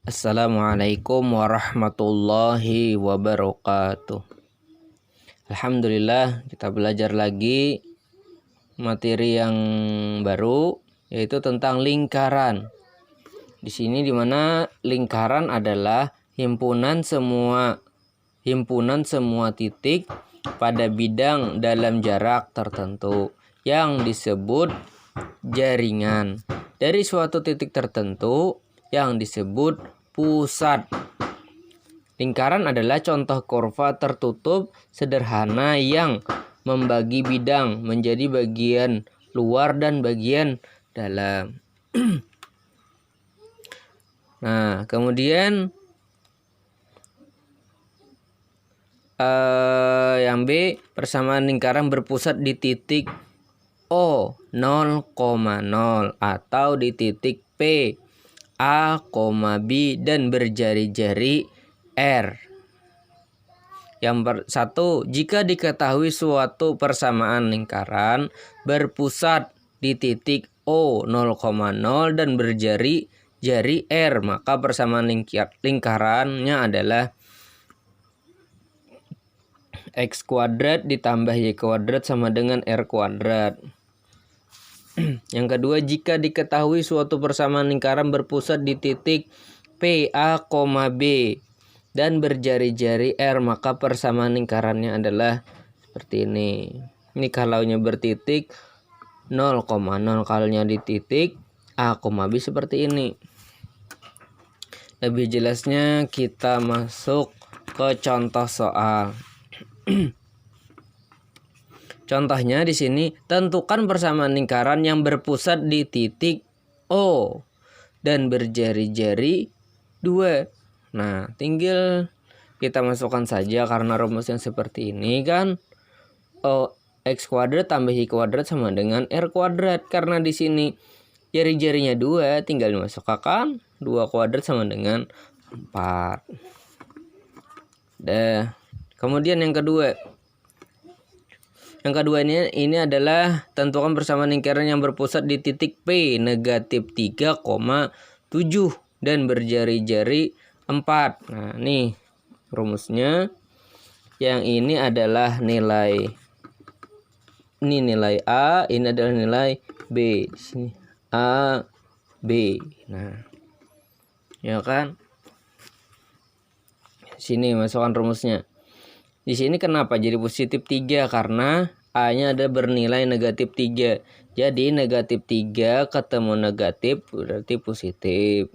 Assalamualaikum warahmatullahi wabarakatuh. Alhamdulillah, kita belajar lagi materi yang baru, yaitu tentang lingkaran. Di sini dimana lingkaran adalah himpunan semua titik pada bidang dalam jarak tertentu yang disebut jaringan dari suatu titik tertentu yang disebut pusat. Lingkaran adalah contoh kurva tertutup sederhana yang membagi bidang menjadi bagian luar dan bagian dalam. Nah, kemudian yang B, persamaan lingkaran berpusat di titik O 0,0 atau di titik P A, B dan berjari-jari R. Yang satu, jika diketahui suatu persamaan lingkaran berpusat di titik O 0,0 dan berjari-jari R, maka persamaan lingkarannya adalah X kuadrat ditambah Y kuadrat sama dengan R kuadrat. Yang kedua, jika diketahui suatu persamaan lingkaran berpusat di titik P, A, B dan berjari-jari R, maka persamaan lingkarannya adalah seperti ini. Ini kalaunya bertitik 0,0, kalaunya di titik A, B seperti ini. Lebih jelasnya kita masuk ke contoh soal. Contohnya di sini, tentukan persamaan lingkaran yang berpusat di titik O dan berjari-jari 2. Nah, tinggal kita masukkan saja karena rumusnya seperti ini kan. X kuadrat tambah Y kuadrat sama dengan R kuadrat. Karena di sini jari-jarinya 2, tinggal dimasukkan 2 kuadrat sama dengan 4. Kemudian yang kedua. Yang kedua ini adalah tentukan persamaan lingkaran yang berpusat di titik P negatif 3,7 dan berjari-jari 4. Nah, nih rumusnya. Yang ini adalah nilai A, ini adalah nilai B. Di sini A, B. Nah, ya kan? Sini masukkan rumusnya. Di sini kenapa jadi positif 3? Karena A-nya ada bernilai negatif 3. Jadi negatif 3 ketemu negatif berarti positif.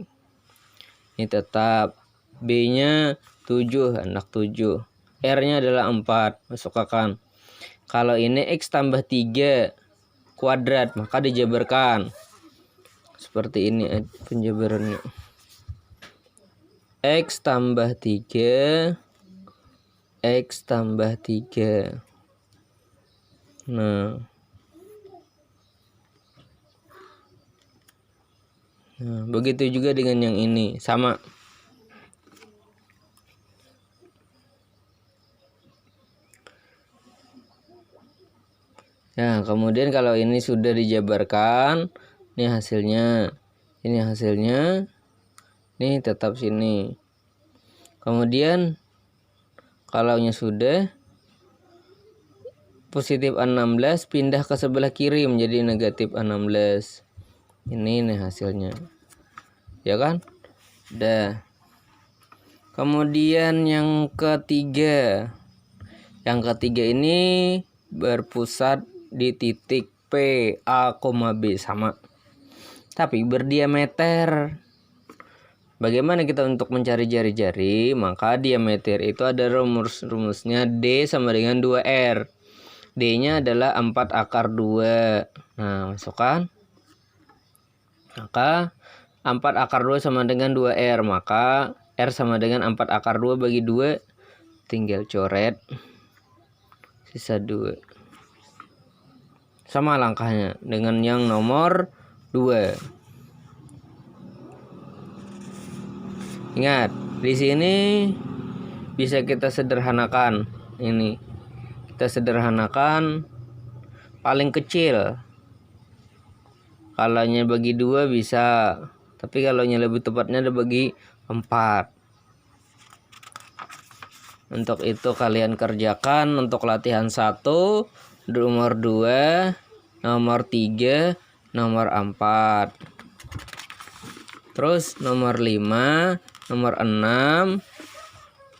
Ini tetap. B-nya 7, anak 7. R-nya adalah 4. Masukkan. Kalau ini X tambah 3 kuadrat, maka dijabarkan. Seperti ini penjabarannya. X tambah 3 X tambah 3. Nah, begitu juga dengan yang ini. Sama. Nah, kemudian kalau ini sudah dijabarkan, ini hasilnya. Ini tetap sini. Kemudian kalaunya sudah positif 16 pindah ke sebelah kiri menjadi negatif 16. Ini hasilnya. Ya kan? Dah. Kemudian yang ketiga. Yang ketiga ini berpusat di titik P, A, B sama. Tapi berdiameter. Bagaimana kita untuk mencari jari-jari? Maka diameter itu ada rumusnya D sama dengan 2R. D-nya adalah 4 akar 2. Nah, masukkan. Maka 4 akar 2 sama dengan 2R. Maka R sama dengan 4 akar 2 bagi 2. Tinggal coret. Sisa 2. Sama langkahnya dengan yang nomor 2. Ingat, di sini bisa kita sederhanakan. Ini kita sederhanakan paling kecil. Kalanya bagi 2 bisa Tapi kalau yang lebih tepatnya ada bagi 4. Untuk itu kalian kerjakan untuk latihan 1, nomor 2, nomor 3, nomor 4. Terus nomor 5, nomor 6,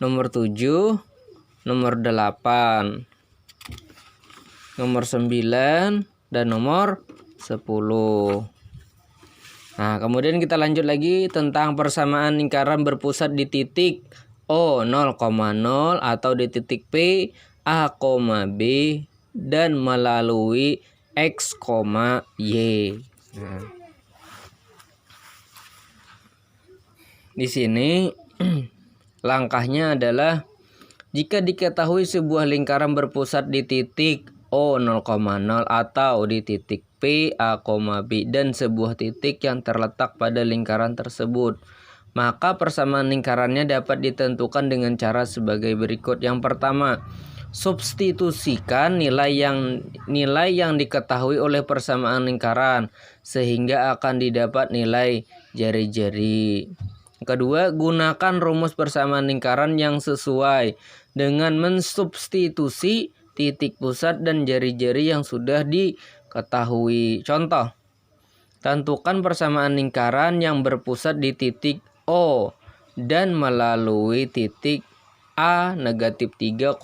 nomor 7, nomor 8, nomor 9, dan nomor 10. Nah, kemudian kita lanjut lagi tentang persamaan lingkaran berpusat di titik O 0,0 atau di titik P A, B dan melalui X, Y. Nah, di sini langkahnya adalah jika diketahui sebuah lingkaran berpusat di titik O 0,0 atau di titik P, A, B dan sebuah titik yang terletak pada lingkaran tersebut, maka persamaan lingkarannya dapat ditentukan dengan cara sebagai berikut. Yang pertama, substitusikan nilai yang diketahui oleh persamaan lingkaran sehingga akan didapat nilai jari-jari. Kedua, gunakan rumus persamaan lingkaran yang sesuai dengan mensubstitusi titik pusat dan jari-jari yang sudah diketahui. Contoh, tentukan persamaan lingkaran yang berpusat di titik O dan melalui titik A negatif 3,5.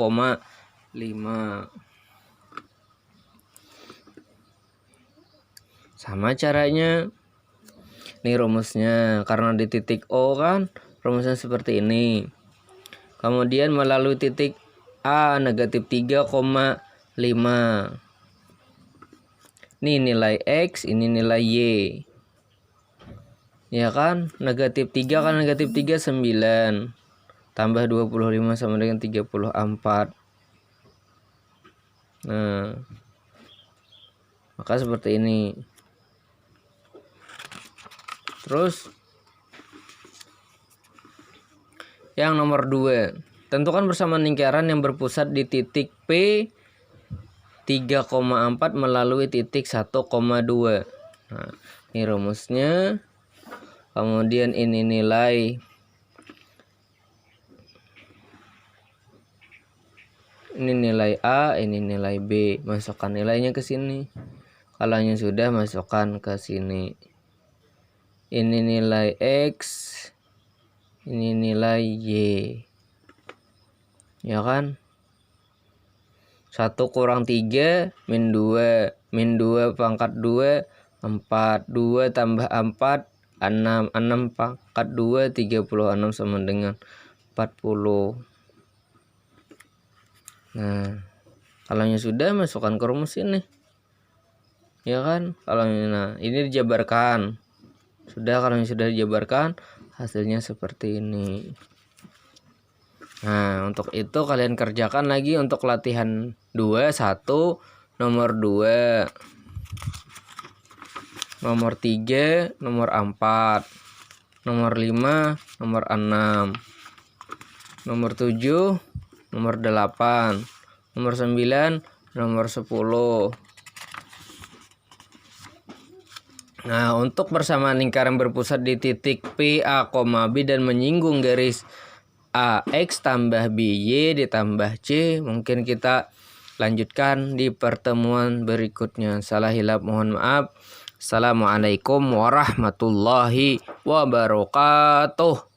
Sama caranya. Ini rumusnya, karena di titik O kan rumusnya seperti ini. Kemudian melalui titik A negatif 3,5. Ini nilai X, ini nilai Y. Ya kan? Negatif 3 kan negatif 3 9. Tambah 25 sama dengan 34. Nah, maka seperti ini. Terus yang nomor 2, tentukan persamaan lingkaran yang berpusat di titik P 3,4 melalui titik 1,2. Nah, ini rumusnya. Kemudian ini nilai A, ini nilai B. Masukkan nilainya ke sini. Kalau yang sudah, masukkan ke sini. Ini nilai X, ini nilai Y. Ya kan? 1 kurang 3 min 2. Min 2 pangkat 2 4. 2 tambah 4 6. 6 pangkat 2 36 sama dengan 40. Nah, kalau yang sudah, masukkan ke rumus ini. Ya kan? Kalau ini dijabarkan. Sudah, kalau yang sudah dijabarkan, hasilnya seperti ini. Nah, untuk itu kalian kerjakan lagi untuk latihan 2, 1, nomor 2, nomor 3, nomor 4, nomor 5, nomor 6, nomor 7, nomor 8, nomor 9, nomor 10. Nah, untuk persamaan lingkaran berpusat di titik P, A, B dan menyinggung garis AX tambah BY ditambah C, mungkin kita lanjutkan di pertemuan berikutnya. Salah hilap mohon maaf. Assalamualaikum warahmatullahi wabarakatuh.